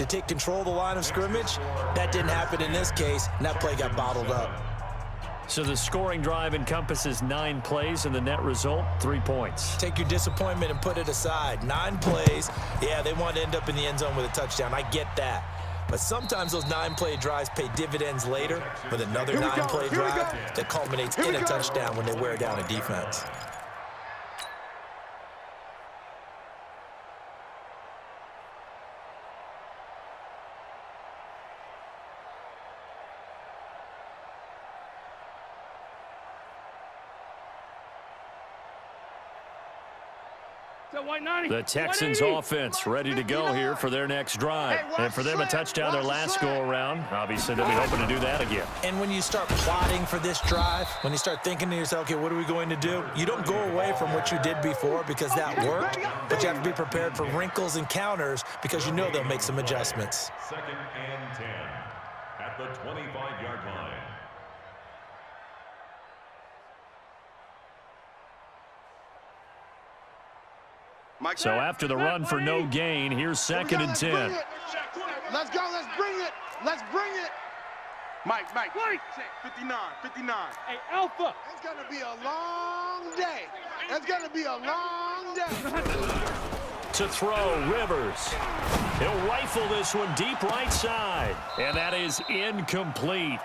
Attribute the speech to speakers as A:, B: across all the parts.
A: to take control of the line of scrimmage. That didn't happen in this case, and that play got bottled up.
B: So the scoring drive encompasses 9 plays, and the net result, 3 points.
A: Take your disappointment and put it aside. 9 plays. Yeah, they want to end up in the end zone with a touchdown. I get that. But sometimes those 9-play drives pay dividends later with another 9-play drive that culminates in a touchdown when they wear down a defense.
B: The Texans offense ready to go here for their next drive. And for them, a touchdown their last go-around. Obviously, they'll be hoping to do that again.
A: And when you start plotting for this drive, when you start thinking to yourself, okay, what are we going to do? You don't go away from what you did before because that worked, but you have to be prepared for wrinkles and counters because you know they'll make some adjustments.
C: 2nd and 10 at the 25-yard line.
B: So after the run for no gain, here's 2nd and 10.
D: Let's go. Let's bring it. Let's bring it. Mike. 59.
E: Hey, Alpha.
D: It's going to be a long day. It's going to be a long day.
B: To throw, Rivers. He'll rifle this one deep right side. And that is incomplete.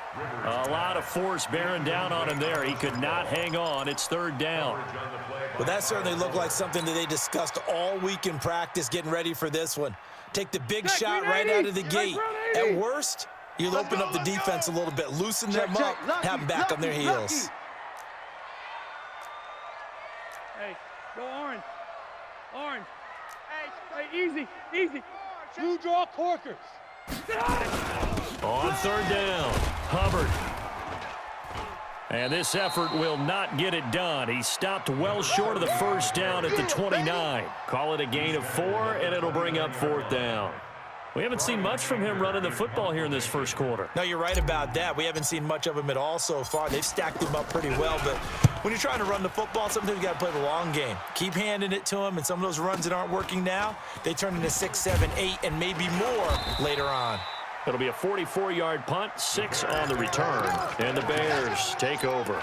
B: A lot of force bearing down on him there. He could not hang on. It's 3rd down.
A: Well, that certainly looked like something that they discussed all week in practice getting ready for this one. Take the big shot right out of the gate. At worst, you'll open up the defense a little bit, loosen them up, have them back on their heels.
E: Hey, go orange. Hey, easy. Blue draw corkers.
B: On 3rd down, Hubbard. And this effort will not get it done. He stopped well short of the 1st down at the 29. Call it a gain of 4, and it'll bring up 4th down. We haven't seen much from him running the football here in this first quarter.
A: No, you're right about that. We haven't seen much of him at all so far. They've stacked him up pretty well, but when you're trying to run the football, sometimes you got to play the long game. Keep handing it to him, and some of those runs that aren't working now, they turn into 6, 7, 8, and maybe more later on.
B: It'll be a 44-yard punt, 6 on the return, and the Bears take over.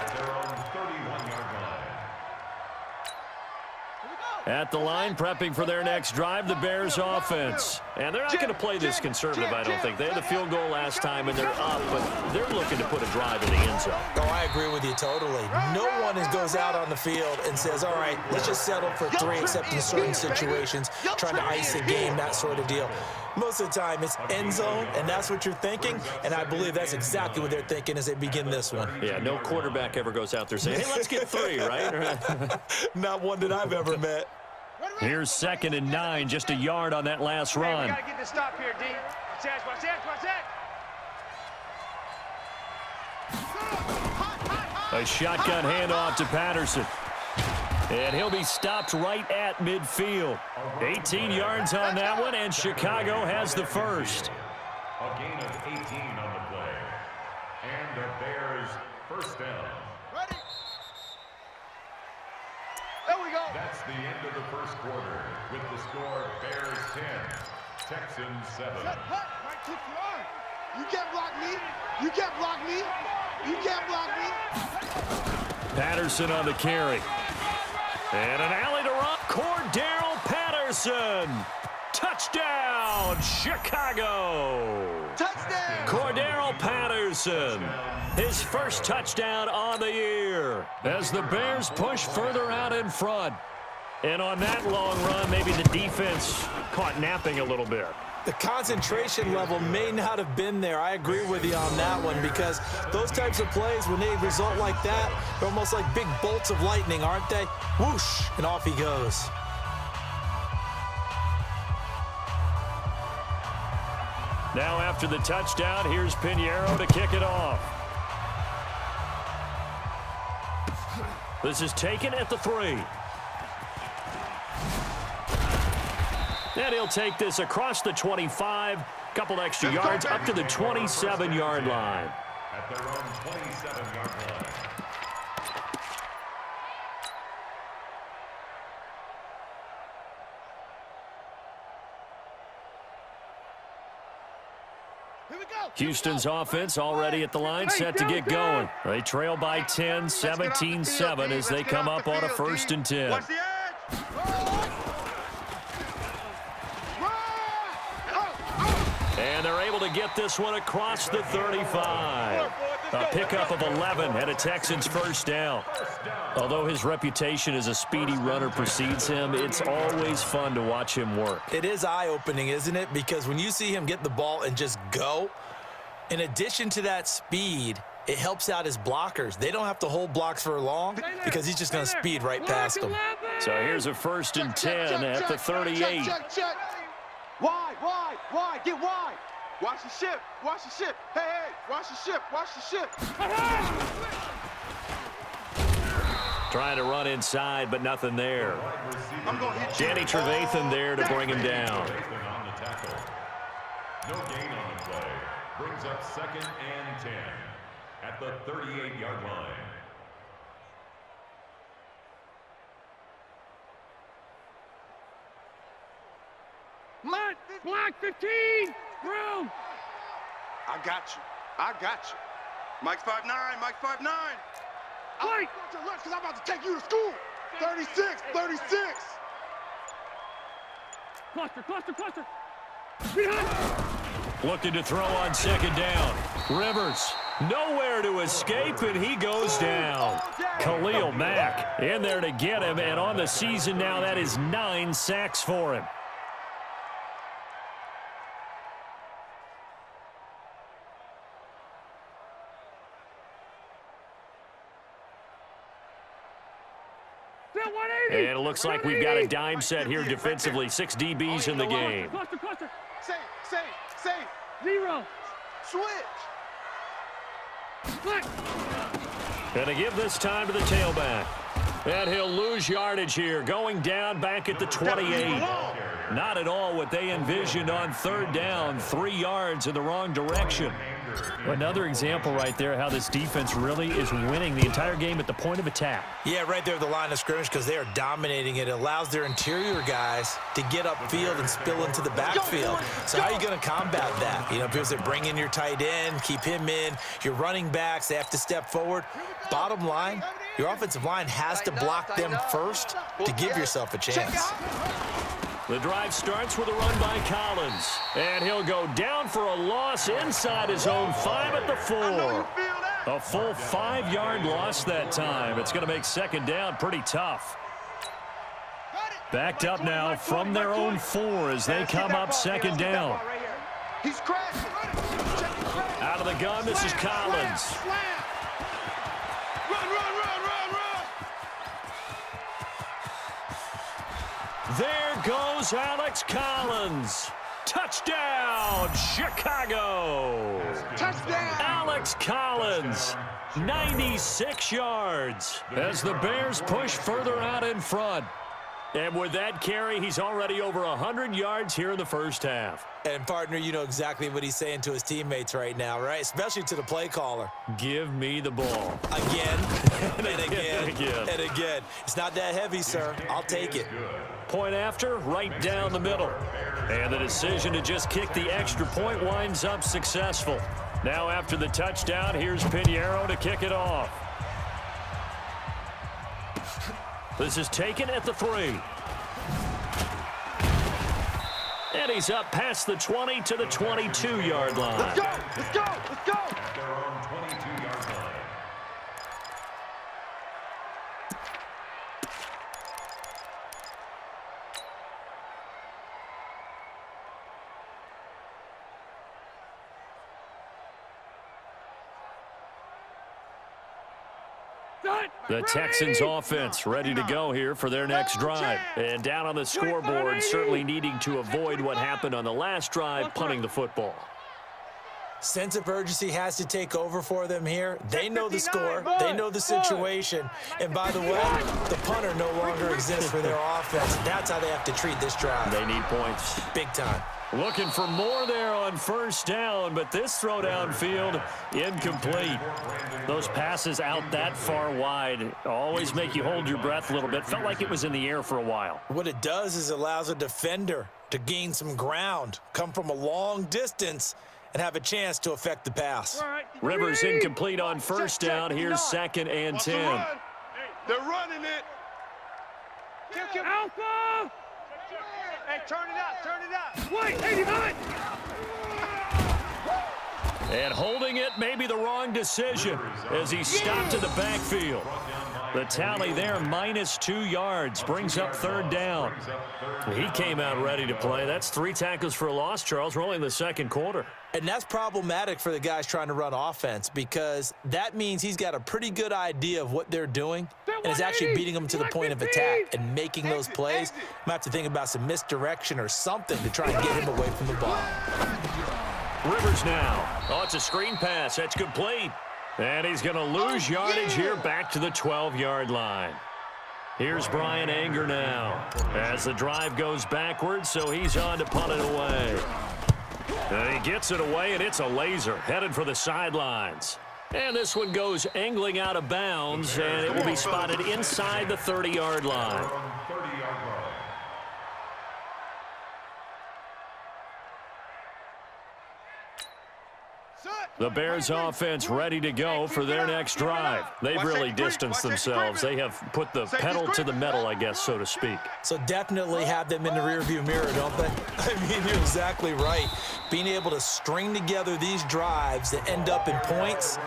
B: At the line, prepping for their next drive, the Bears offense. And they're not going to play this conservative, I don't think. They had the field goal last time, and they're up, but they're looking to put a drive in the end zone.
A: Oh, I agree with you totally. No one goes out on the field and says, all right, let's just settle for 3, except in certain situations, trying to ice a game, that sort of deal. Most of the time, it's end zone, and that's what you're thinking, and I believe that's exactly what they're thinking as they begin this one.
B: Yeah, no quarterback ever goes out there saying, hey, let's get 3, right?
A: Not one that I've ever met.
B: Here's 2nd and 9, just a yard on that last run.
E: We got to get this stop here, D. Watch that.
B: A shotgun handoff to Patterson. And he'll be stopped right at midfield. 18 yards on that one, and Chicago has the first.
C: A gain of 18 on the play. And the Bears 1st down.
D: Ready? There we go.
C: That's the end of the 1st quarter with the score Bears 10, Texans 7.
D: You can't block me. You can't block me. You can't block me.
B: Patterson on the carry. And an alley to run. Cordero Patterson. Touchdown, Chicago.
D: Touchdown.
B: Cordero Patterson. His first touchdown on the year as the Bears push further out in front. And on that long run, maybe the defense caught napping a little bit.
A: The concentration level may not have been there. I agree with you on that one because those types of plays, when they result like that, they're almost like big bolts of lightning, aren't they? Whoosh, and off he goes.
B: Now after the touchdown, here's Pinheiro to kick it off. This is taken at the 3. And he'll take this across the 25, couple extra yards up to the 27-yard line.
C: At their own 27-yard line.
B: Houston's offense already at the line, set to get going. They trail by 10, 17-7 as they come up on a 1st and 10.
D: Watch the edge.
B: And they're able to get this one across the 35. A pickup of 11 and a Texans 1st down. Although his reputation as a speedy runner precedes him, it's always fun to watch him work.
A: It is eye-opening, isn't it? Because when you see him get the ball and just go, in addition to that speed, it helps out his blockers. They don't have to hold blocks for long because he's just going to speed right past them.
B: So here's a 1st and 10 at the 38.
D: Wide, get wide. Watch the ship, watch the ship. Hey, watch the ship, watch the ship.
B: Trying to run inside, but nothing there. Danny Trevathan there to bring him down.
C: No gain on the play. Brings up 2nd and 10 at the 38-yard line.
E: Block 15. Room.
D: I got you. Mike's 5'9", Mike's 5'9".
E: Mike.
D: To lunch because I'm about to take you to school. 36.
E: Cluster.
B: Looking to throw on 2nd down. Rivers, nowhere to escape, and he goes down. Khalil Mack in there to get him, and on the season now, that is 9 sacks for him. And it looks like we've got a dime set here defensively. 6 DBs in the game.
E: Cluster.
D: Safe.
E: 0.
D: Switch.
B: Gonna give this time to the tailback. And he'll lose yardage here, going down back at the 28. Not at all what they envisioned on 3rd down, 3 yards in the wrong direction. Another example right there how this defense really is winning the entire game at the point of attack.
A: Yeah, right there at the line of scrimmage because they are dominating it. It allows their interior guys to get upfield and spill into the backfield. So how are you going to combat that? You know, because they bring in your tight end, keep him in. Your running backs, they have to step forward. Bottom line, your offensive line has to block them first to give yourself a chance.
B: The drive starts with a run by Collins. And he'll go down for a loss inside his own 5 at the 4. A full 5-yard loss that time. It's going to make 2nd down pretty tough. Backed up now from their own 4 as they come up 2nd down.
D: He's crashing.
B: Out of the gun, this is Collins.
D: Run.
B: There goes Alex Collins. Touchdown, Chicago.
D: Touchdown.
B: Alex Collins, 96 yards as the Bears push further out in front. And with that carry, he's already over 100 yards here in the 1st half.
A: And, partner, you know exactly what he's saying to his teammates right now, right? Especially to the play caller.
B: Give me the ball.
A: Again, and again. It's not that heavy, sir. I'll take it.
B: Point after, right down the middle. And the decision to just kick the extra point winds up successful. Now after the touchdown, here's Pinheiro to kick it off. This is taken at the 3. And he's up past the 20 to the 22-yard line.
D: Let's go.
C: At their own 22-yard line.
B: The Texans offense ready to go here for their next drive. And down on the scoreboard, certainly needing to avoid what happened on the last drive, punting the football.
A: Sense of urgency has to take over for them here. They know the score. They know the situation. And by the way, the punter no longer exists for their offense. That's how they have to treat this drive.
B: They need points.
A: Big time.
B: Looking for more there on 1st down, but this throw downfield, incomplete. Those passes out that far wide always make you hold your breath a little bit. Felt like it was in the air for a while.
A: What it does is allows a defender to gain some ground, come from a long distance, and have a chance to affect the pass.
B: Rivers incomplete on first down. Here's 2nd and 10.
D: They're running it.
E: Alpha!
D: Hey, turn it out, turn it out.
E: Wait, 89!
B: And holding it may be the wrong decision as he stopped in the backfield. The tally there, -2 yards, brings up 3rd down. He came out ready to play. That's 3 tackles for a loss, Charles. We're only in the 2nd quarter.
A: And that's problematic for the guys trying to run offense because that means he's got a pretty good idea of what they're doing and is actually beating them to the point of attack and making those plays. Might have to think about some misdirection or something to try and get him away from the ball.
B: Rivers now. Oh, it's a screen pass. That's complete. And he's going to lose yardage here back to the 12-yard line. Here's Brian Anger now as the drive goes backwards, so he's on to punt it away. And he gets it away, and it's a laser headed for the sidelines. And this one goes angling out of bounds, and it will be spotted inside the 30-yard line. The Bears offense ready to go for their next drive. They've really distanced themselves. They have put the pedal to the metal, I guess, so to speak.
A: So definitely have them in the rearview mirror, don't they? I mean, you're exactly right. Being able to string together these drives that end up in points,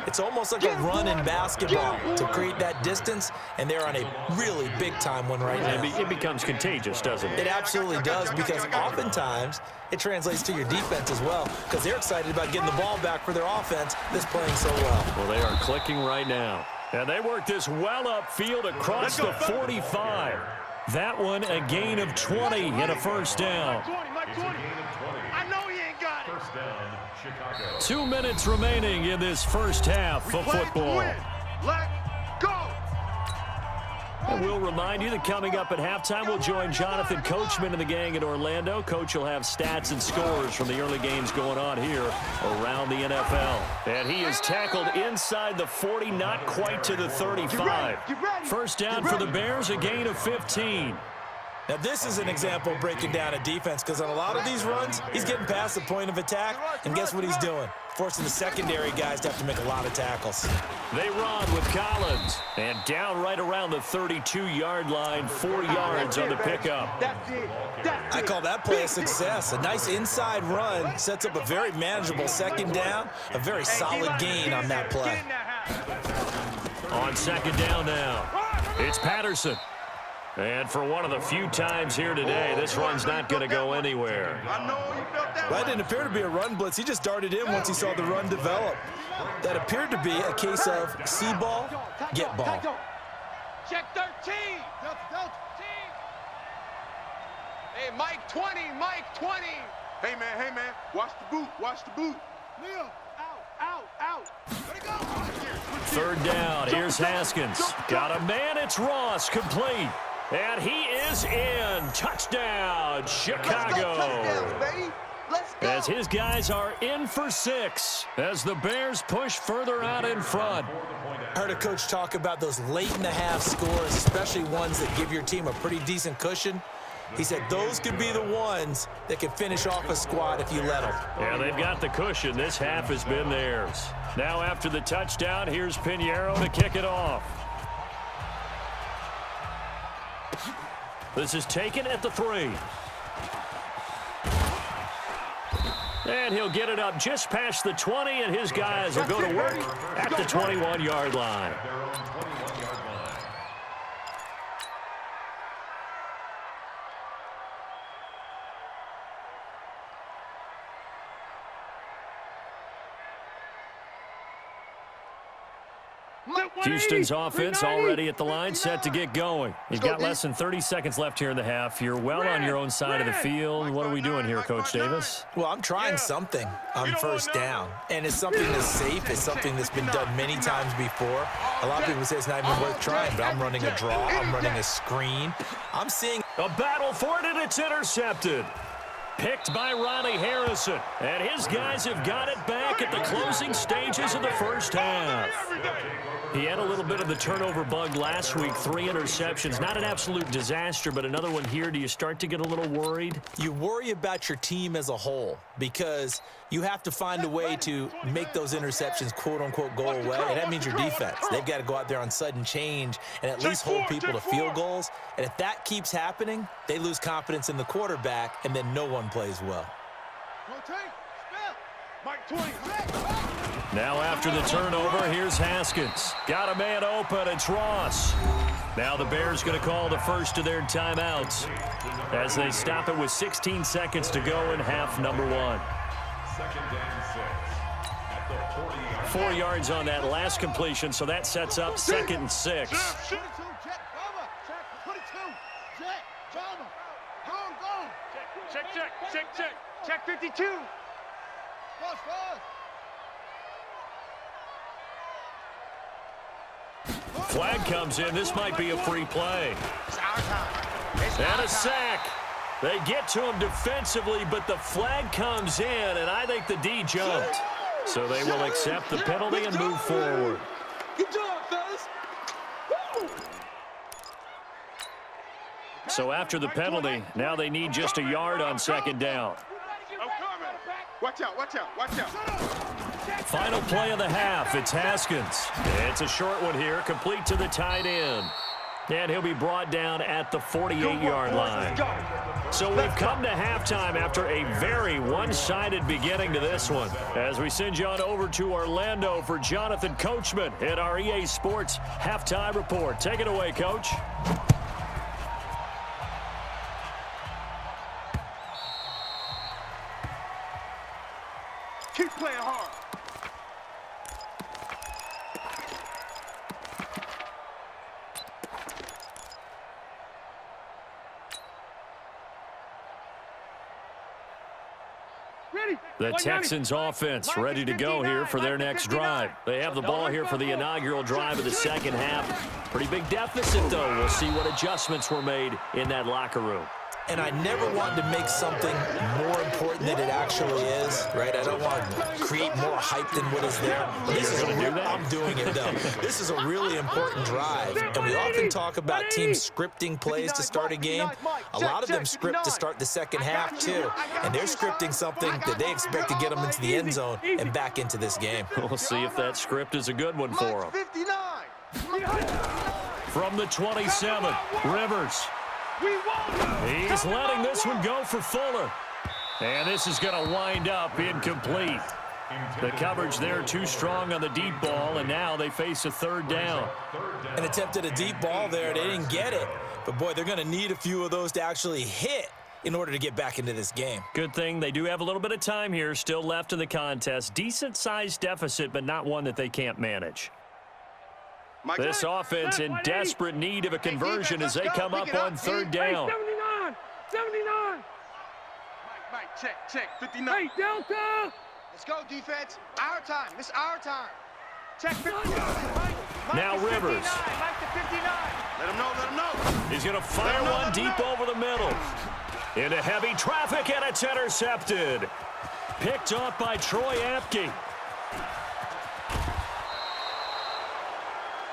A: it's almost like a run in basketball to create that distance, and they're on a really big-time one right now.
B: It becomes contagious, doesn't it?
A: It absolutely does, because oftentimes it translates to your defense as well, because they're excited about getting the ball back for their offense that's playing so well.
B: Well, they are clicking right now. And they work this well upfield across the 45. That one a gain of 20 and a first down.
D: I know he ain't got it.
C: First down, Chicago.
B: 2 minutes remaining in this first half of football.
D: Let go.
B: And we'll remind you that coming up at halftime, we'll join Jonathan Coachman and the gang in Orlando. Coach will have stats and scores from the early games going on here around the NFL. And he is tackled inside the 40, not quite to the 35. First down for the Bears, a gain of 15.
A: Now, this is an example of breaking down a defense, because on a lot of these runs, he's getting past the point of attack, and guess what he's doing? Forcing the secondary guys to have to make a lot of tackles.
B: They run with Collins, and down right around the 32-yard line, 4 yards on the pickup.
A: I call that play a success. A nice inside run sets up a very manageable second down, a very solid gain on that play.
B: On second down now, it's Patterson. And for one of the few times here today, this run's not going to go anywhere.
A: Well, that didn't appear to be a run blitz. He just darted in once he saw the run develop. That appeared to be a case of see ball, get ball.
E: Check 13.
D: Hey, Mike 20, Mike 20. Hey, man, watch the boot, watch the boot. Leo, out. Let it go.
B: Third down, here's Haskins. Got a man, it's Ross, complete. And he is in. Touchdown, Chicago. As his guys are in for 6 as the Bears push further out in front.
A: I heard a coach talk about those late-in-the-half scores, especially ones that give your team a pretty decent cushion. He said those could be the ones that can finish off a squad if you let them.
B: Yeah, they've got the cushion. This half has been theirs. Now after the touchdown, here's Pinheiro to kick it off. This is taken at the 3. And he'll get it up just past the 20, and his guys will go to work at the 21-yard line. Houston's offense already at the line, set to get going. You've got less than 30 seconds left here in the half. You're well on your own side of the field. What are we doing here, Coach Davis?
A: Well, I'm trying something on first down, and it's something that's safe. It's something that's been done many times before. A lot of people say it's not even worth trying, but I'm running a draw. I'm running a screen. I'm seeing
B: a battle for it, and it's intercepted. Picked by Ronnie Harrison. And his guys have got it back at the closing stages of the first half. He had a little bit of the turnover bug last week. 3 interceptions. Not an absolute disaster, but another one here. Do you start to get a little worried?
A: You worry about your team as a whole because you have to find a way to make those interceptions, quote-unquote, go away, and that means your defense. They've got to go out there on sudden change and at least hold people to field goals. And if that keeps happening, they lose confidence in the quarterback, and then no one plays well.
B: Now after the turnover, here's Haskins. Got a man open. It's Ross. Now the Bears going to call the first of their timeouts as they stop it with 16 seconds to go in half number 1. 4 yards on that last completion, so that sets up 2nd and 6.
E: Check 52.
B: Flag comes in. This might be a free play. And a sack. They get to him defensively, but the flag comes in, and I think the D jumped. So they will accept the penalty and move forward.
E: Good job, fellas.
B: So after the penalty, now they need just a yard on 2nd down.
D: Watch out, watch out, watch out.
B: Final play of the half. It's Haskins. It's a short one here, complete to the tight end. And he'll be brought down at the 48-yard line. So we've come to halftime after a very one-sided beginning to this one. As we send you on over to Orlando for Jonathan Coachman at our EA Sports Halftime Report. Take it away, Coach.
D: Keep playing hard.
B: The Texans offense ready to go here for their next drive. They have the ball here for the inaugural drive of the second half. Pretty big deficit, though. We'll see what adjustments were made in that locker room.
A: And I never want to make something more important than it actually is, right? I don't want to create more hype than what is there. This is I'm doing it, though. This is a really important drive. And we often talk about teams scripting plays to start a game. A lot of them script to start the second half, too. And they're scripting something that they expect to get them into the end zone and back into this game.
B: We'll see if that script is a good one for them. From the 27, Rivers. He's letting this one go for Fuller. And this is going to wind up incomplete. The coverage there too strong on the deep ball, and now they face a 3rd down.
A: An attempt at a deep ball there. They didn't get it. But, boy, they're going to need a few of those to actually hit in order to get back into this game.
B: Good thing they do have a little bit of time here still left in the contest. Decent-sized deficit, but not one that they can't manage. This offense in desperate need of a conversion as they come up on 3rd down.
E: 79.
D: Mike, check, 59.
E: Hey, Delta.
F: Let's go, defense. Our time. This is our time.
E: Check 59.
B: Now Rivers.
F: Mike to 59.
D: Let him know.
B: He's going to fire one deep over the middle. Into heavy traffic, and it's intercepted. Picked off by Troy Apke.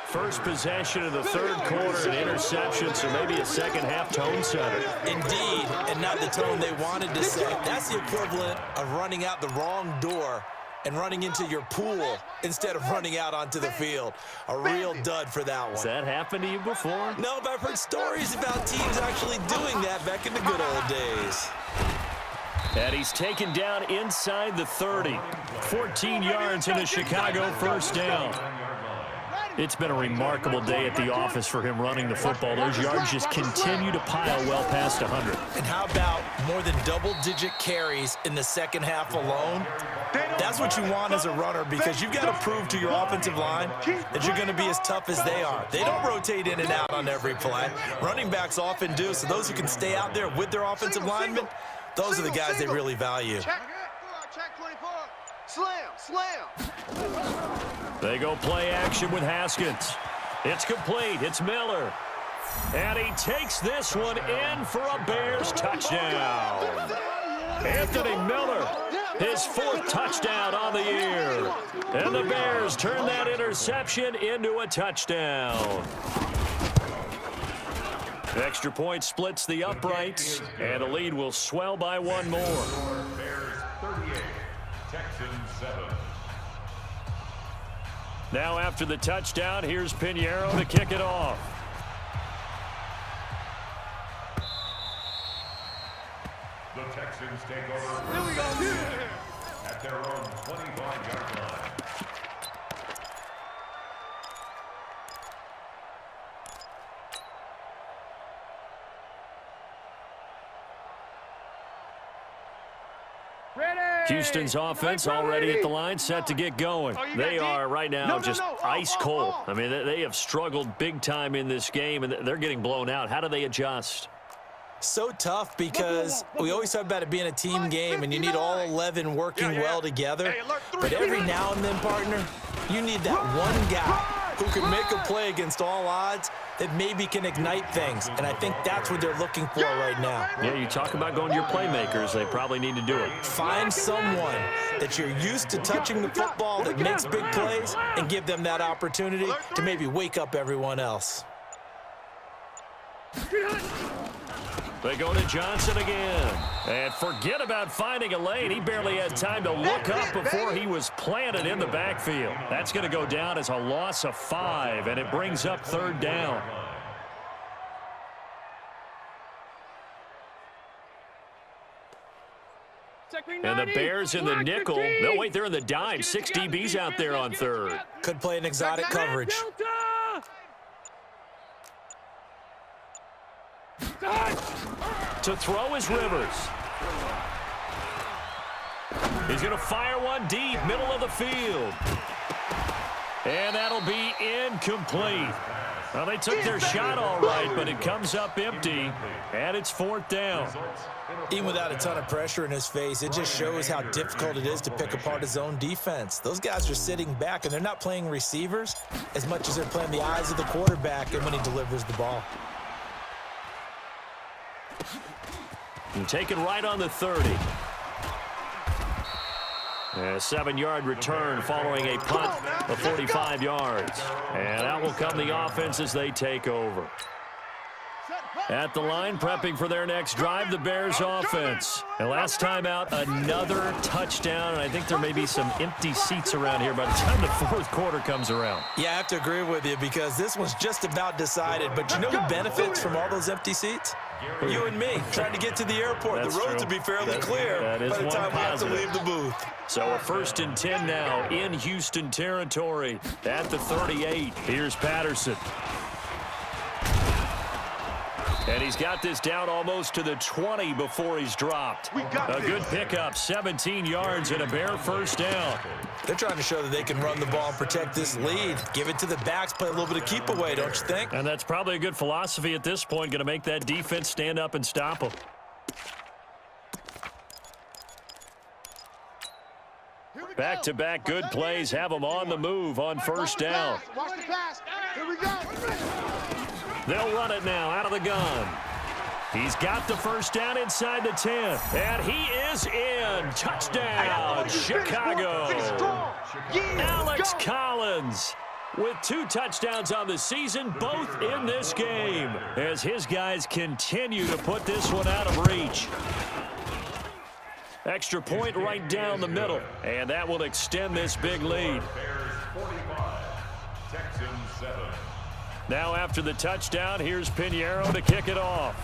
B: First possession of the 3rd quarter, an interception, so maybe a second-half tone setter.
A: Indeed, and not the tone they wanted to set. That's the equivalent of running out the wrong door and running into your pool instead of running out onto the field. A real dud for that one.
B: Has that happened to you before?
A: No, but I've heard stories about teams actually doing that back in the good old days.
B: And he's taken down inside the 30. 14 yards in a Chicago 1st down. It's been a remarkable day at the office for him running the football. Those yards just continue to pile well past 100.
A: And how about more than double-digit carries in the second half alone? That's what you want as a runner because you've got to prove to your offensive line that you're going to be as tough as they are. They don't rotate in and out on every play. Running backs often do, so those who can stay out there with their offensive linemen, those are the guys they really value.
F: Check 24. Slam.
B: They go play action with Haskins. It's complete. It's Miller. And he takes this one in for a Bears touchdown. Anthony Miller, his 4th touchdown on the year. And the Bears turn that interception into a touchdown. The extra point splits the uprights, and the lead will swell by 1 more.
C: Bears 38, Texans 7.
B: Now after the touchdown, here's Pinheiro to kick it off.
C: The Texans take over at their own 25-yard line.
B: Houston's offense already at the line, set to get going. They are right now just ice cold. I mean, they have struggled big time in this game, and they're getting blown out. How do they adjust?
A: So tough because we always talk about it being a team game, and you need all 11 working well together. But every now and then, partner, you need that one guy who can make a play against all odds that maybe can ignite things. And I think that's what they're looking for right now.
B: Yeah, you talk about going to your playmakers. They probably need to do it.
A: Find someone that you're used to touching the football that makes big plays and give them that opportunity to maybe wake up everyone else.
B: They go to Johnson again. And forget about finding a lane. He barely had time to look up before he was planted in the backfield. That's going to go down as a loss of 5, and it brings up 3rd down. And the Bears in the nickel. No, wait, they're in the dime. 6 DBs out there on 3rd.
A: Could play an exotic coverage.
B: To throw is Rivers. He's going to fire one deep, middle of the field. And that'll be incomplete. Well, they took their shot all right, but it comes up empty, and it's 4th down.
A: Even without a ton of pressure in his face, it just shows how difficult it is to pick apart his own defense. Those guys are sitting back, and they're not playing receivers as much as they're playing the eyes of the quarterback and when he delivers the ball.
B: And taken right on the 30. A 7-yard return following a punt of 45 yards. And out will come the offense as they take over. At the line, prepping for their next drive, the Bears offense. And last time out, another touchdown, and I think there may be some empty seats around here by the time the 4th quarter comes around.
A: Yeah, I have to agree with you because this one's just about decided. But you know who benefits from all those empty seats? You and me, trying to get to the airport.
B: That's
A: the roads
B: true.
A: will be fairly clear
B: by the time
A: we have to leave the booth.
B: So a 1st and 10 now in Houston territory at the 38. Here's Patterson. And he's got this down almost to the 20 before he's dropped. A good pickup, 17 yards and a Bear 1st down.
A: They're trying to show that they can run the ball and protect this lead. Give it to the backs, play a little bit of keep away, don't you think?
B: And that's probably a good philosophy at this point, going to make that defense stand up and stop them. Back-to-back good plays have them on the move on 1st down.
F: Watch the pass. Here we go.
B: They'll run it now out of the gun. He's got the 1st down inside the 10. And he is in. Touchdown, Chicago. Alex Collins with 2 touchdowns on the season, both in this game, as his guys continue to put this one out of reach. Extra point right down the middle, and that will extend this big lead.
C: Bears 45, Texans 7.
B: Now after the touchdown, here's Pinheiro to kick it off.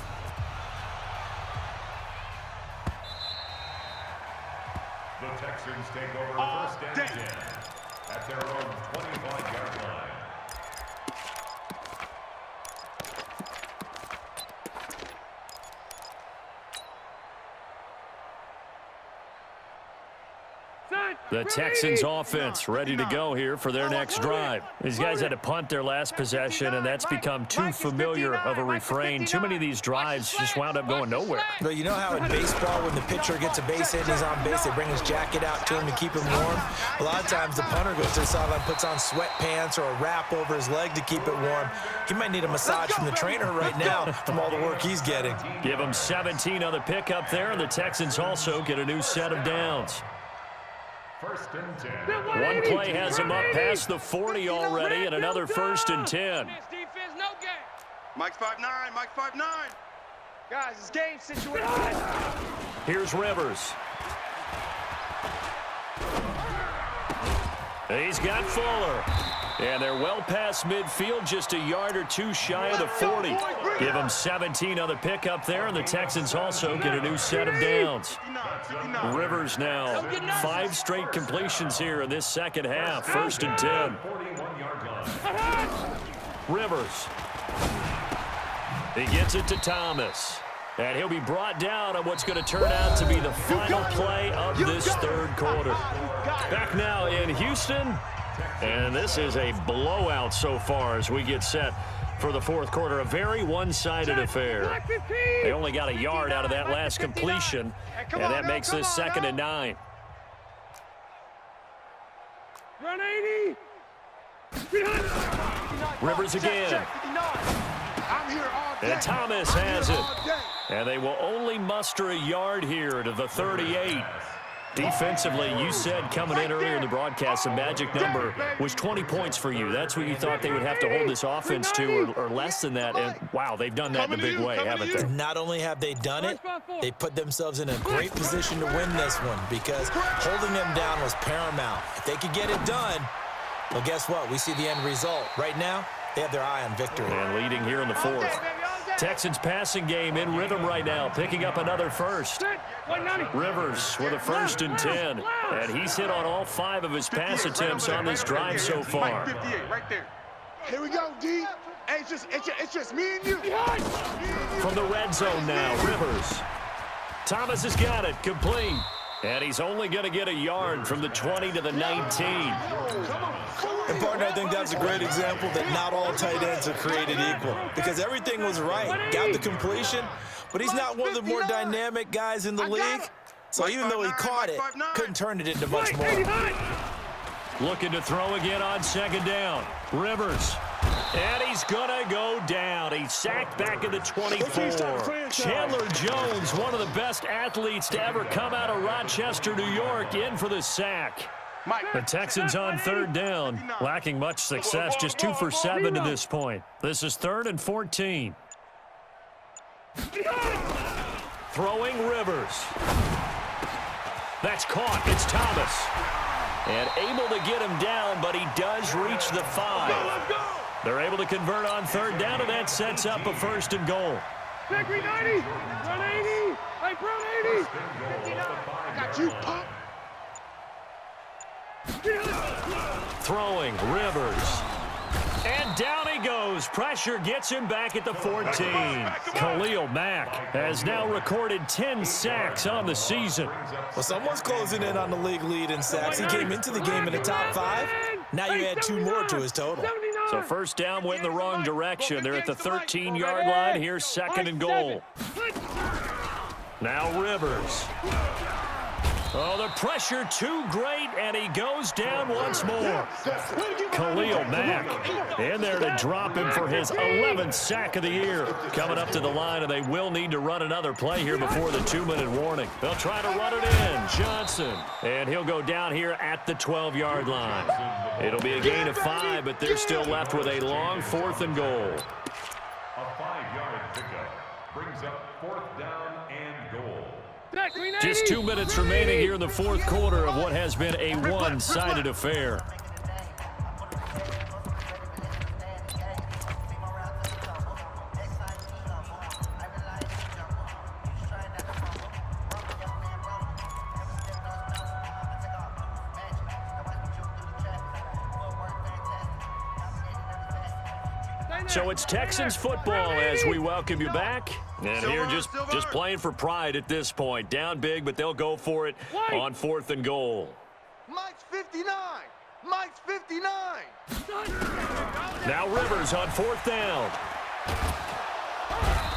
C: The Texans take over 1st and 10 at their own 25-yard line.
B: The Texans offense ready to go here for their next drive. These guys had to punt their last possession, and that's become too familiar of a refrain. Too many of these drives just wound up going nowhere.
A: But you know how in baseball, when the pitcher gets a base hit and he's on base, they bring his jacket out to him to keep him warm? A lot of times the punter goes to the sideline, puts on sweatpants or a wrap over his leg to keep it warm. He might need a massage from the trainer right now from all the work he's getting.
B: Give him 17 on the pickup there, and the Texans also get a new set of downs.
C: First and 10.
B: One play has him up past the 40 already, and another 1st and 10.
D: Mike's 5'9", Mike's 5'9".
E: Guys, it's game situation.
B: Here's Rivers. He's got Fuller. And they're well past midfield, just a yard or two shy of the 40. Give them 17 on the pickup there, and the Texans also get a new set of downs. Rivers now, 5 straight completions here in this second half. 1st and 10. Rivers. He gets it to Thomas. And he'll be brought down on what's going to turn out to be the final play of this third quarter. Back now in Houston. And this is a blowout so far as we get set for the fourth quarter. A very one-sided affair. They only got a yard out of that last completion, and that makes this 2nd and 9.
E: Run 80.
B: Rivers again.
F: I'm here all day.
B: And Thomas has it. And they will only muster a yard here to the 38. Defensively, you said coming in earlier in the broadcast, the magic number was 20 points for you. That's what you thought they would have to hold this offense to, or less than that. And, wow, they've done that in a big way, haven't they?
A: Not only have they done it, they put themselves in a great position to win this one because holding them down was paramount. If they could get it done, well, guess what? We see the end result. Right now, they have their eye on victory.
B: And leading here in the fourth. Texans passing game in rhythm right now, picking up another first. Rivers with a 1st and 10. And he's hit on all 5 of his pass attempts on this drive so far.
D: 58 right there.
F: Here we go, D. Hey, it's just me and you.
B: From the red zone now, Rivers. Thomas has got it, complete. And he's only going to get a yard from the 20 to the 19.
A: And, partner, I think that's a great example that not all tight ends are created equal because everything was right. Got the completion, but he's not one of the more dynamic guys in the league. So even though he caught it, couldn't turn it into much more.
B: Looking to throw again on 2nd down. Rivers. And he's going to go down. He's sacked back at the 24. Chandler Jones, one of the best athletes to ever come out of Rochester, New York, in for the sack. The Texans on 3rd down, lacking much success, just 2 for 7 to this point. This is 3rd and 14. Throwing Rivers. That's caught. It's Thomas. And able to get him down, but he does reach the 5. They're able to convert on 3rd down, and that sets up a 1st and goal.
E: Back 90. Run 80. Hey, run 80.
F: I got you, punk.
B: Throwing Rivers. And down he goes. Pressure gets him back at the 14. Khalil Mack has now recorded 10 sacks on the season.
A: Well, someone's closing in on the league lead in sacks. He came into the game in the top 5. Now you add 2 more to his total.
B: So 1st down went in the wrong direction. They're at the 13-yard line. Here's 2nd and goal. Now Rivers. Oh, the pressure too great, and he goes down once more. Khalil Mack in there to drop him for his 11th sack of the year. Coming up to the line, and they will need to run another play here before the 2-minute warning. They'll try to run it in. Johnson, and he'll go down here at the 12-yard line. It'll be a gain of 5, but they're still left with a long 4th and goal.
C: A 5-yard pickup brings up 4th down and goal.
B: Just 2 minutes remaining here in the fourth quarter of what has been a one-sided affair. So it's Texans football as we welcome you back. And here just playing for pride at this point. Down big, but they'll go for it on 4th and goal.
D: Mike's 59. Mike's 59.
B: Now Rivers on 4th down.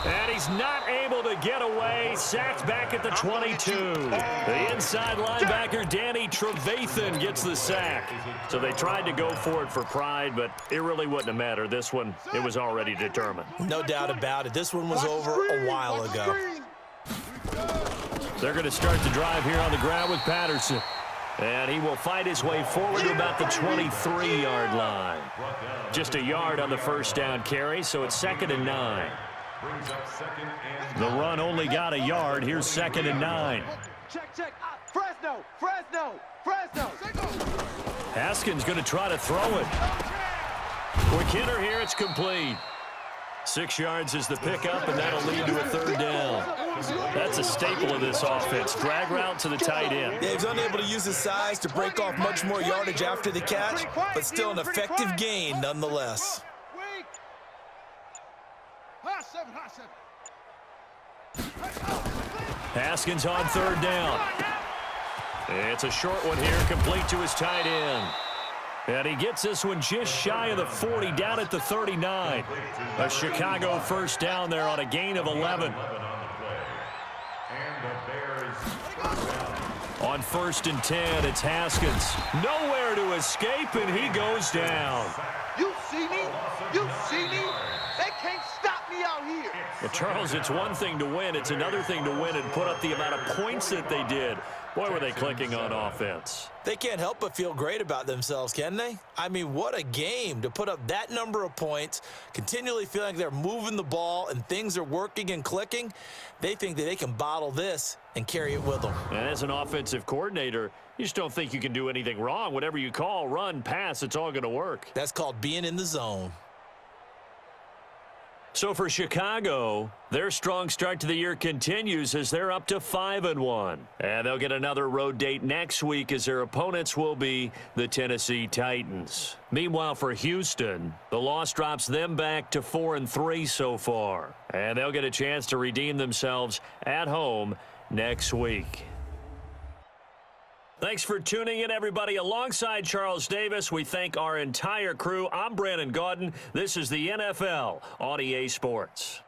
B: And he's not able to get away. Sacked back at the 22. The inside linebacker, Danny Trevathan, gets the sack. So they tried to go for it for pride, but it really wouldn't have mattered. This one, it was already determined.
A: No doubt about it. This one was over a while ago.
B: They're going to start the drive here on the ground with Patterson. And he will fight his way forward to about the 23-yard line. Just a yard on the first down carry, so it's 2nd and 9. The run only got a yard. Here's 2nd and 9.
D: Check. Fresno.
B: Haskins going to try to throw it. Quick hitter here. It's complete. 6 yards is the pickup, and that'll lead to a 3rd down. That's a staple of this offense. Drag route to the tight end.
A: Yeah, he's unable to use his size to break off much more yardage after the catch, but still an effective gain nonetheless.
B: Haskins on 3rd down. It's a short one here, complete to his tight end. And he gets this one just shy of the 40, down at the 39. A Chicago 1st down there on a gain of 11. On 1st and 10, it's Haskins. Nowhere to escape, and he goes down.
D: You see me? They can't stop me out here.
B: Well, Charles, it's one thing to win. It's another thing to win and put up the amount of points that they did. Boy, were they clicking on offense.
A: They can't help but feel great about themselves, can they? I mean, what a game to put up that number of points, continually feeling like they're moving the ball and things are working and clicking. They think that they can bottle this and carry it with them.
B: And as an offensive coordinator, you just don't think you can do anything wrong. Whatever you call, run, pass, it's all going to work.
A: That's called being in the zone.
B: So for Chicago, their strong start to the year continues as they're up to 5-1. And they'll get another road date next week as their opponents will be the Tennessee Titans. Meanwhile, for Houston, the loss drops them back to 4-3 so far. And they'll get a chance to redeem themselves at home next week. Thanks for tuning in, everybody. Alongside Charles Davis, we thank our entire crew. I'm Brandon Gaudin. This is the NFL on EA Sports.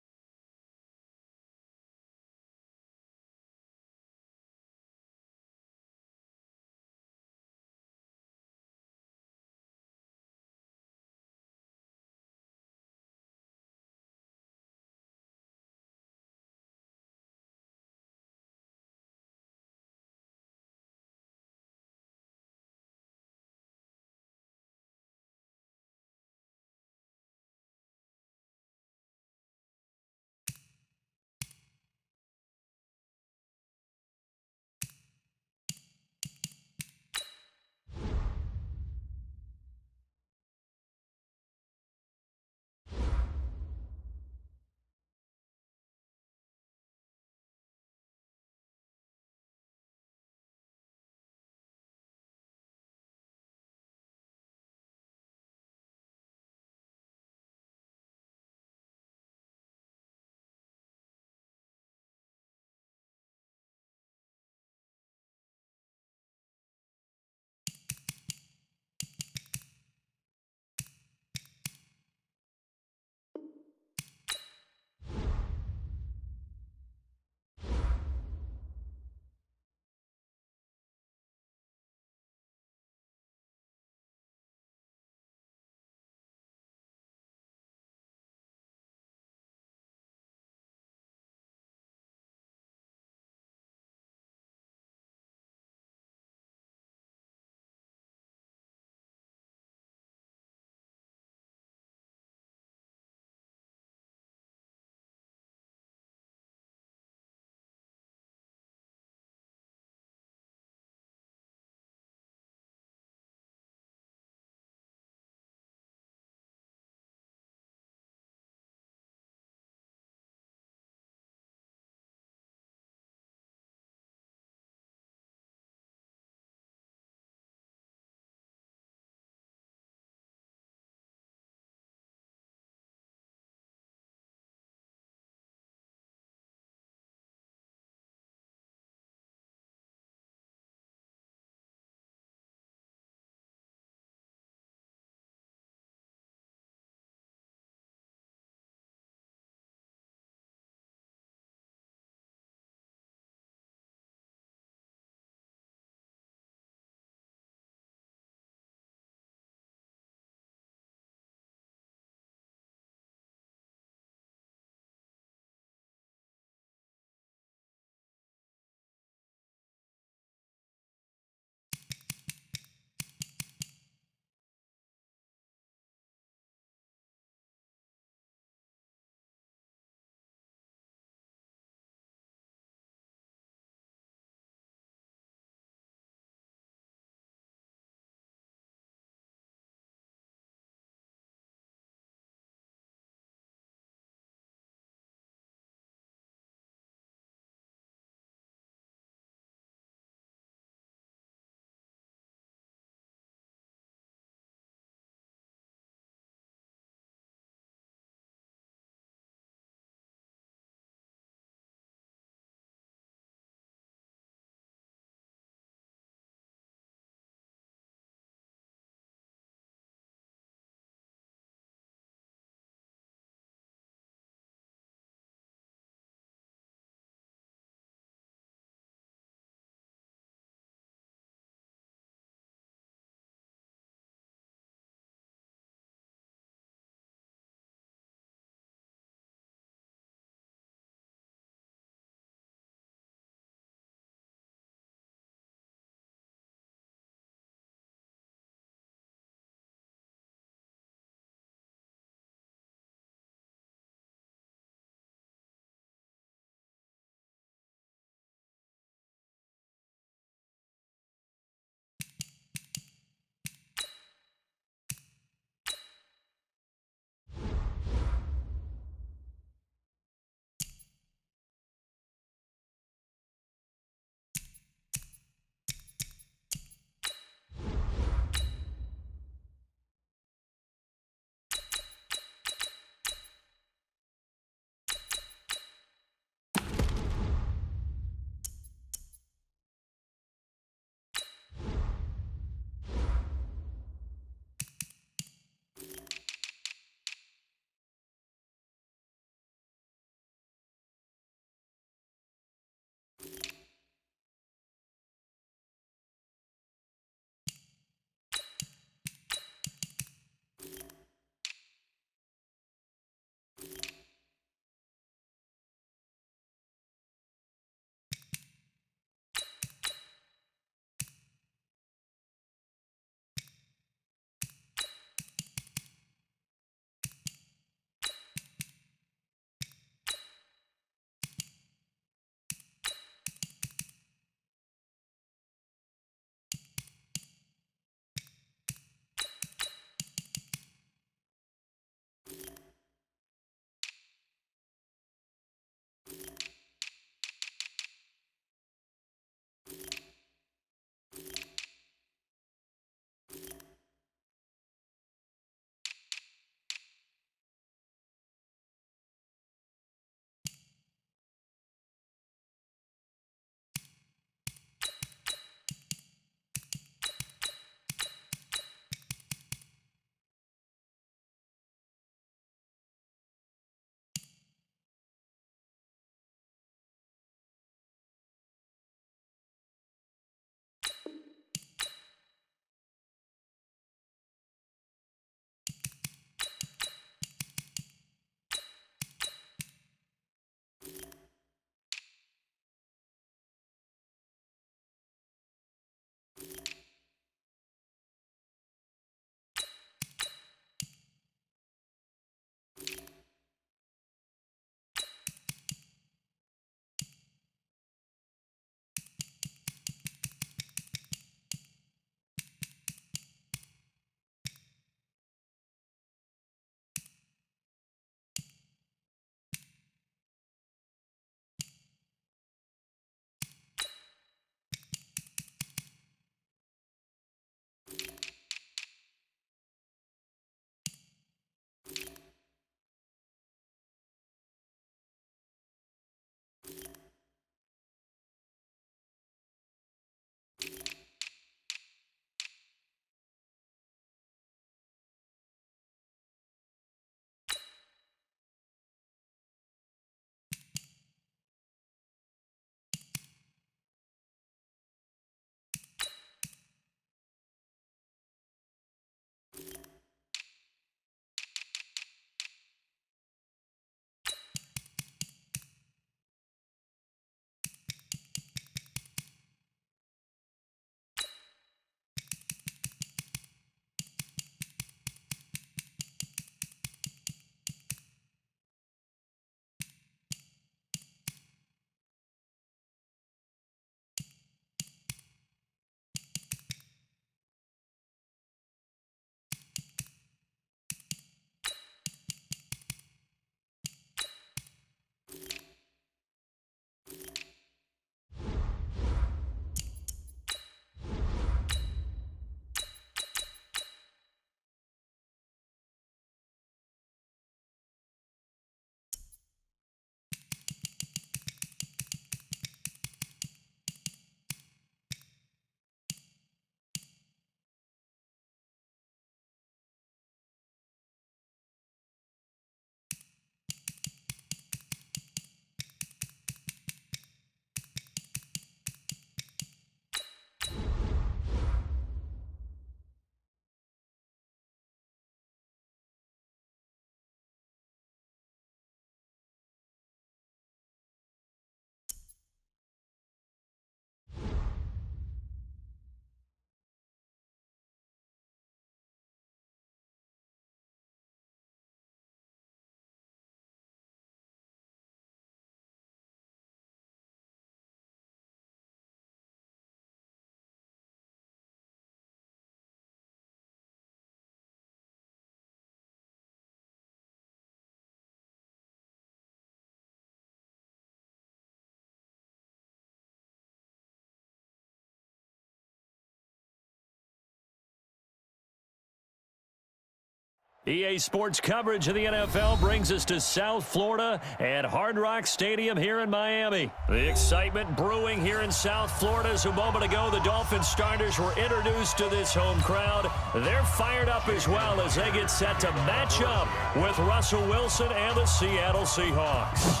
B: EA Sports coverage of the NFL brings us to South Florida at Hard Rock Stadium here in Miami. The excitement brewing here in South Florida as a moment ago the Dolphins starters were introduced to this home crowd. They're fired up as well as they get set to match up with Russell Wilson and the Seattle Seahawks.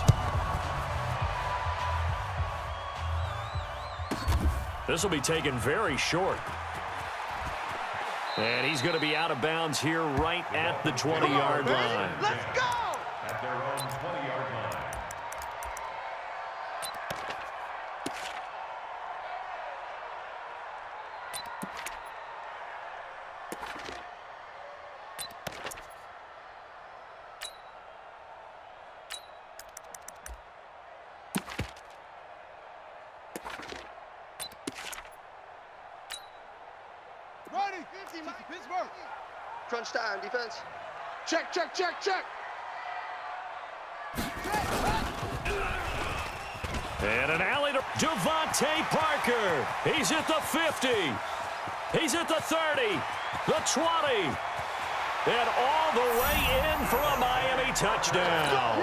B: This will be taken very short. And he's going to be out of bounds here right at the 20-yard line.
D: Let's go!
C: At their own 20-yard line.
D: Ready, 50, Mike. Pittsburgh.
G: Crunch time, defense.
F: Check, check, check, check.
B: And an alley to Devontae Parker. He's at the 50. He's at the 30, the 20. And all the way in for a Miami touchdown.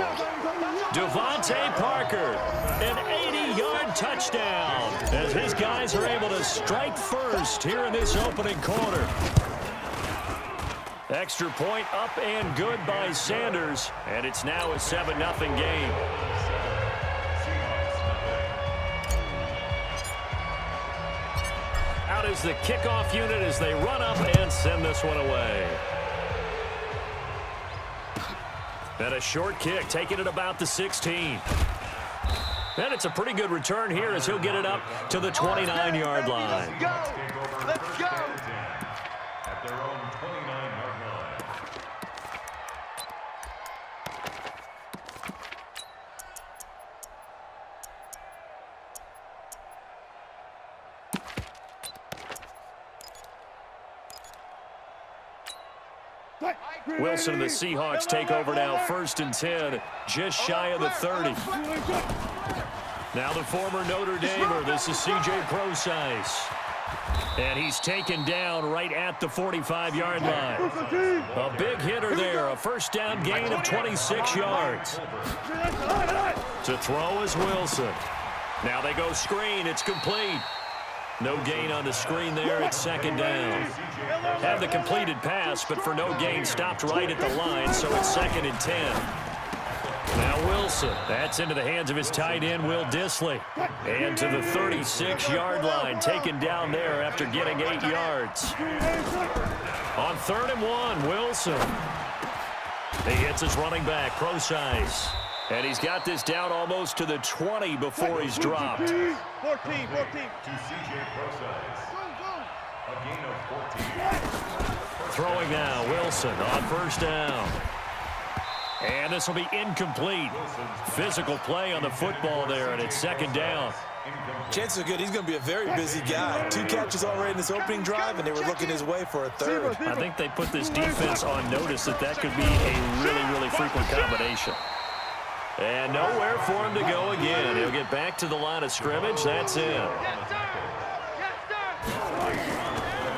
B: Devontae Parker, an 80-yard touchdown as his guys are able to strike first here in this opening quarter. Extra point up and good by Sanders, and it's now a 7-0 game. Out is the kickoff unit as they run up and send this one away. And a short kick, taking it about the 16. And it's a pretty good return here as he'll get it up to the 29-yard line.
D: Let's go! Let's go!
C: At their own 29-yard line.
B: Wilson and the Seahawks take over now, 1st and 10, just shy of the 30. Now the former Notre Damer, this is C.J. Prosise. And he's taken down right at the 45-yard line. A big hitter there, a first down gain of 26 yards. To throw is Wilson. Now they go screen, it's complete. No gain on the screen there, it's 2nd down. Have the completed pass, but for no gain, stopped right at the line, so it's 2nd and 10. Now Wilson, that's into the hands of his tight end, Will Dissly. And to the 36-yard line, taken down there after getting 8 yards. On 3rd and 1, Wilson. He hits his running back, Prosise. And he's got this down almost to the 20 before he's dropped.
E: 14.
C: To C.J. Prosise. A gain of 14.
B: Throwing now, Wilson on 1st down. And this will be incomplete. Physical play on the football there, and it's 2nd down.
A: Chances are good he's going to be a very busy guy. 2 catches already in this opening drive, and they were looking his way for a 3rd.
B: I think they put this defense on notice that could be a really, really frequent combination. And nowhere for him to go again. He'll get back to the line of scrimmage. That's it.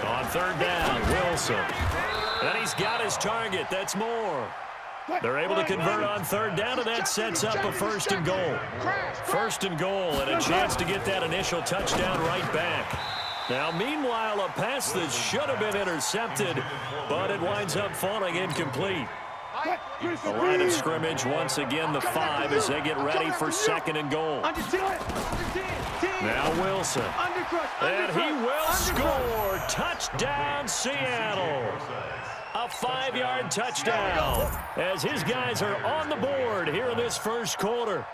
B: On 3rd down, Wilson. And he's got his target. That's more. They're able to convert on 3rd down, and that sets up a 1st and goal. 1st and goal, and a chance to get that initial touchdown right back. Now, meanwhile, a pass that should have been intercepted, but it winds up falling incomplete. The line of scrimmage, once again, the 5 as they get ready for 2nd and goal. Now Wilson. And he will score. Touchdown, Seattle. A 5-yard touchdown as his guys are on the board here in this 1st quarter.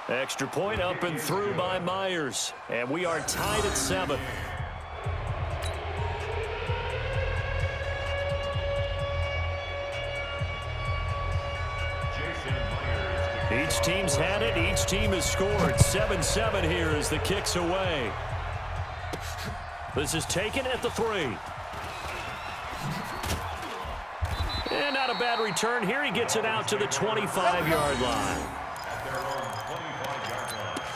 B: Extra point up and through by Myers. And we are tied at 7. Each team's had it. Each team has scored. 7-7 here as the kick's away. This is taken at the 3. And not a bad return here. He gets it out to the 25-yard line.
C: At their own 25-yard line.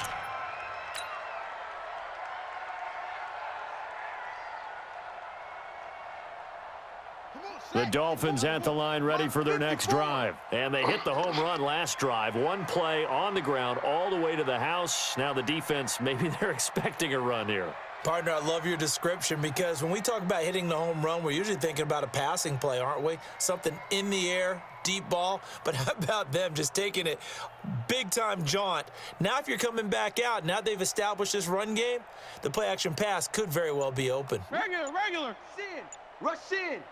B: The Dolphins at the line ready for their next drive. And they hit the home run last drive. One play on the ground all the way to the house. Now the defense, maybe they're expecting a run here.
A: Partner, I love your description because when we talk about hitting the home run, we're usually thinking about a passing play, aren't we? Something in the air, deep ball. But how about them just taking it big-time jaunt? Now if you're coming back out, now they've established this run game, the play-action pass could very well be open.
E: Regular.
G: Sin. Rush in.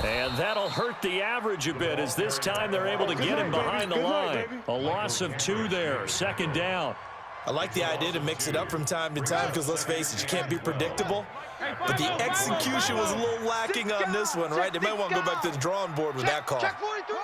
B: And that'll hurt the average a bit as this time they're able to get him behind the line. A loss of 2 there, second down.
A: I like the idea to mix it up from time to time because, let's face it, you can't be predictable. But the execution was a little lacking on this one, right? They might want to go back to the drawing board with that call.
G: Check 43.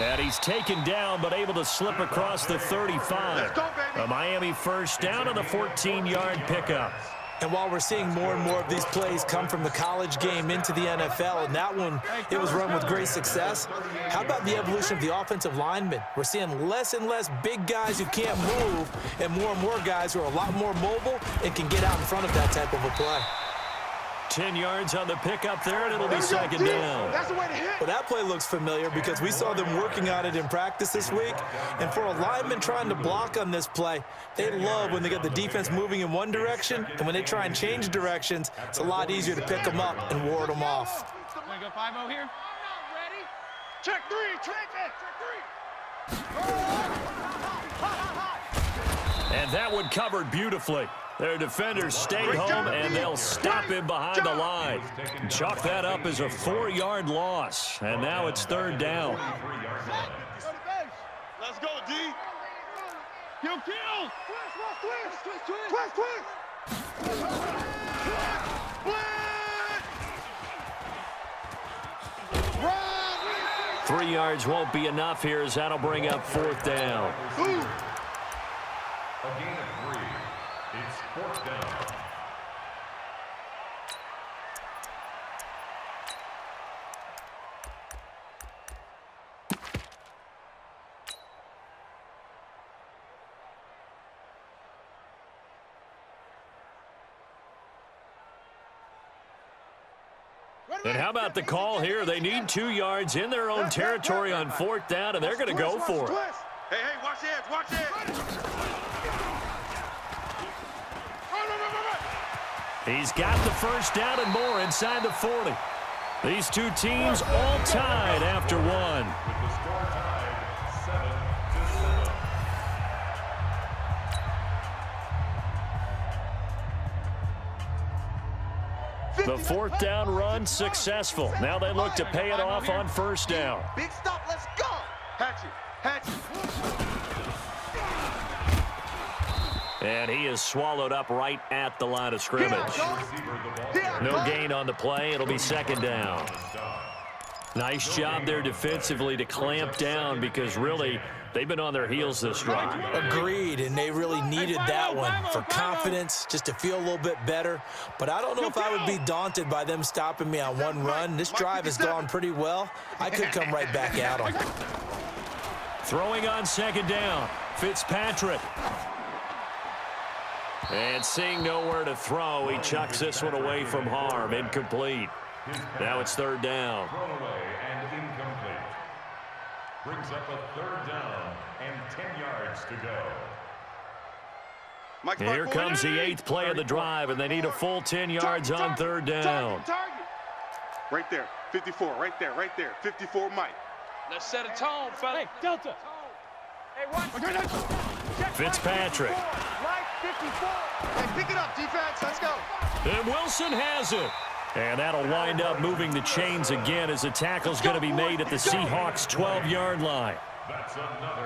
B: And he's taken down but able to slip across the 35.
D: Let's go, baby.
B: A Miami first down on the 14-yard pickup.
A: And while we're seeing more and more of these plays come from the college game into the NFL, and that one, it was run with great success, how about the evolution of the offensive linemen? We're seeing less and less big guys who can't move and more guys who are a lot more mobile and can get out in front of that type of a play.
B: 10 yards on the pickup there, and it'll be second down.
D: That's the way to hit.
A: Well, that play looks familiar because we saw them working on it in practice this week. And for a lineman trying to block on this play, they love when they get the defense moving in one direction, and when they try and change directions, it's a lot easier to pick them up and ward them off.
E: Want to go 5-0 here? Ready?
D: Check 3.
B: And that one covered beautifully. Their defenders stayed home, and they'll stop him behind the line. Chalk that up as a 4-yard loss, and now it's third down.
D: Let's go, D.
E: Kill.
D: Twist.
B: 3 yards won't be enough here as that'll bring up fourth down.
C: A gain of 3. It's fourth down.
B: And how about the call here? They need 2 yards in their own territory on fourth down, and they're going to go for it.
D: Hey, watch the edge.
B: He's got the first down and more inside the 40. These two teams all tied after one.
C: With the score tied 7-7.
B: The fourth down run successful. Now they look to pay it off on first down.
G: Big stop. Let's go.
D: Hatchet.
B: And he is swallowed up right at the line of scrimmage. No gain on the play. It'll be second down. Nice job there defensively to clamp down because really they've been on their heels this drive.
A: Agreed, and they really needed that one for confidence, just to feel a little bit better. But I don't know if I would be daunted by them stopping me on one run. This drive has gone pretty well. I could come right back at them.
B: Throwing on second down, Fitzpatrick. And seeing nowhere to throw, he chucks this one away from harm. Incomplete. Now it's third down.
C: Thrown away and incomplete. Brings up a third down and 10 yards to go.
B: Here comes the 8th play of the drive, and they need a full 10 yards on third down.
D: Right there. 54. Right there. 54, Mike.
E: Let's set a tone, fella. Hey, Delta. Hey, watch.
B: Fitzpatrick.
E: Right, 54.
G: Hey, pick it up, defense. Let's go.
B: And Wilson has it. And that'll wind up moving the chains again as the tackle's going to be made at the Seahawks' 12-yard line.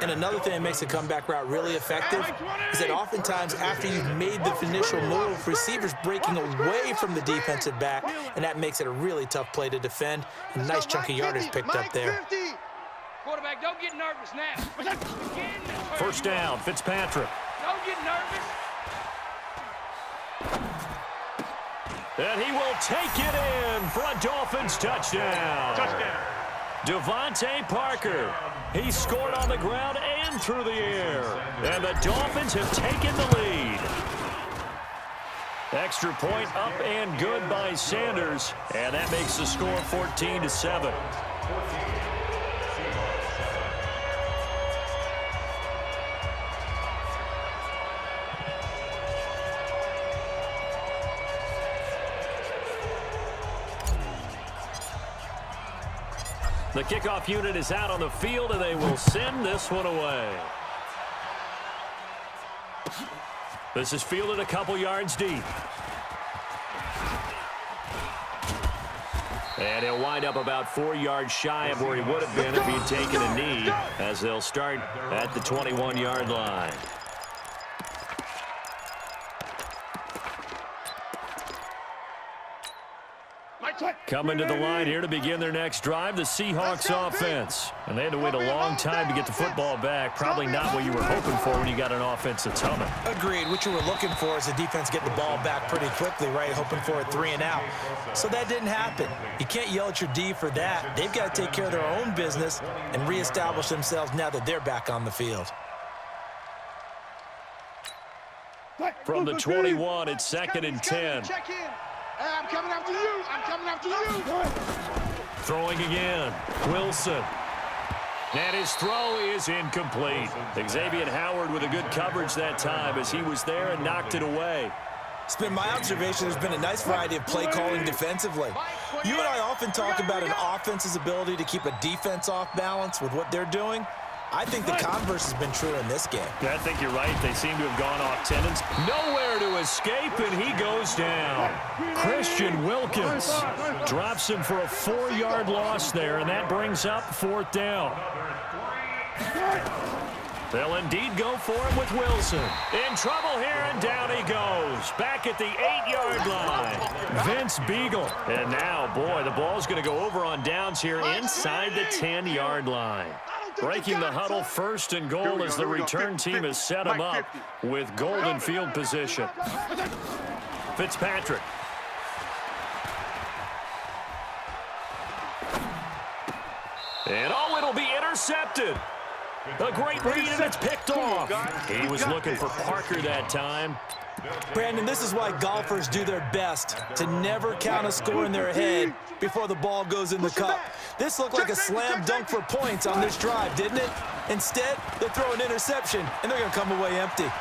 A: And another thing that makes the comeback route really effective is that oftentimes after you've made the initial move, receivers breaking away from the defensive back, and that makes it a really tough play to defend. A nice chunk of yardage picked up there.
E: Quarterback, don't get nervous now.
B: First down, Fitzpatrick.
E: Don't get nervous.
B: And he will take it in for a Dolphins touchdown. Devontae Parker. He scored on the ground and through the air. And the Dolphins have taken the lead. Extra point up and good by Sanders. And that makes the score 14-7. The kickoff unit is out on the field, and they will send this one away. This is fielded a couple yards deep. And he'll wind up about 4 yards shy of where he would have been if he'd taken a knee, as they'll start at the 21-yard line. Coming to the line here to begin their next drive, the Seahawks offense. And they had to wait a long time to get the football back. Probably not what you were hoping for when you got an offense that's humming.
A: Agreed. What you were looking for is the defense getting the ball back pretty quickly, right? Hoping for a 3 and out. So that didn't happen. You can't yell at your D for that. They've got to take care of their own business and reestablish themselves now that they're back on the field.
B: From the 21, it's 2nd and 10.
F: Check in. Hey, I'm coming after you. I'm coming after you.
B: Throwing again. Wilson. And his throw is incomplete. Xavier Howard with a good coverage that time as he was there and knocked it away.
A: It's been my observation there's been a nice variety of play calling defensively. You and I often talk about an offense's ability to keep a defense off balance with what they're doing. I think the converse has been true in this game.
B: Yeah, I think you're right. They seem to have gone off tendons. Nowhere to escape, and he goes down. Christian Wilkins drops him for a 4-yard loss there, and that brings up 4th down. They'll indeed go for him with Wilson. In trouble here, and down he goes. Back at the 8-yard line. Vince Beagle. And now, boy, the ball's going to go over on downs here inside the 10-yard line. Breaking the huddle, 1st and goal as the return team has set him up with golden field position. Fitzpatrick. And oh, it'll be intercepted. A great read, and it's picked off. He was looking for Parker that time.
A: Brandon, this is why golfers do their best to never count a score in their head before the ball goes in the cup. This looked like a slam dunk for points on this drive, didn't it? Instead, they'll throw an interception, and they're going to come away empty.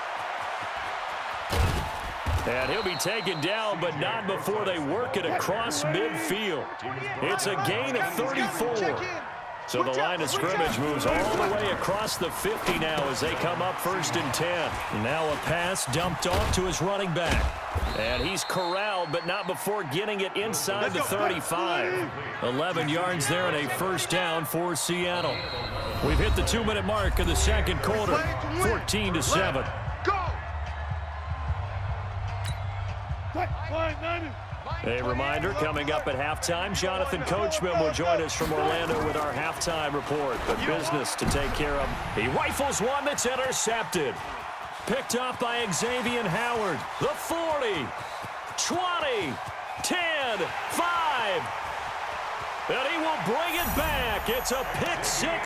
B: And he'll be taken down, but not before they work it across midfield. It's a gain of 34. So the line of scrimmage moves all the way across the 50 now as they come up 1st and 10. Now a pass dumped off to his running back. And he's corralled, but not before getting it inside the 35. 11 yards there and a 1st down for Seattle. We've hit the 2-minute mark of the 2nd quarter, 14-7. A reminder, coming up at halftime, Jonathan Coachman will join us from Orlando with our halftime report. But business to take care of. He rifles one that's intercepted. Picked up by Xavier Howard. The 40, 20, 10, 5. And he will bring it back. It's a pick 6.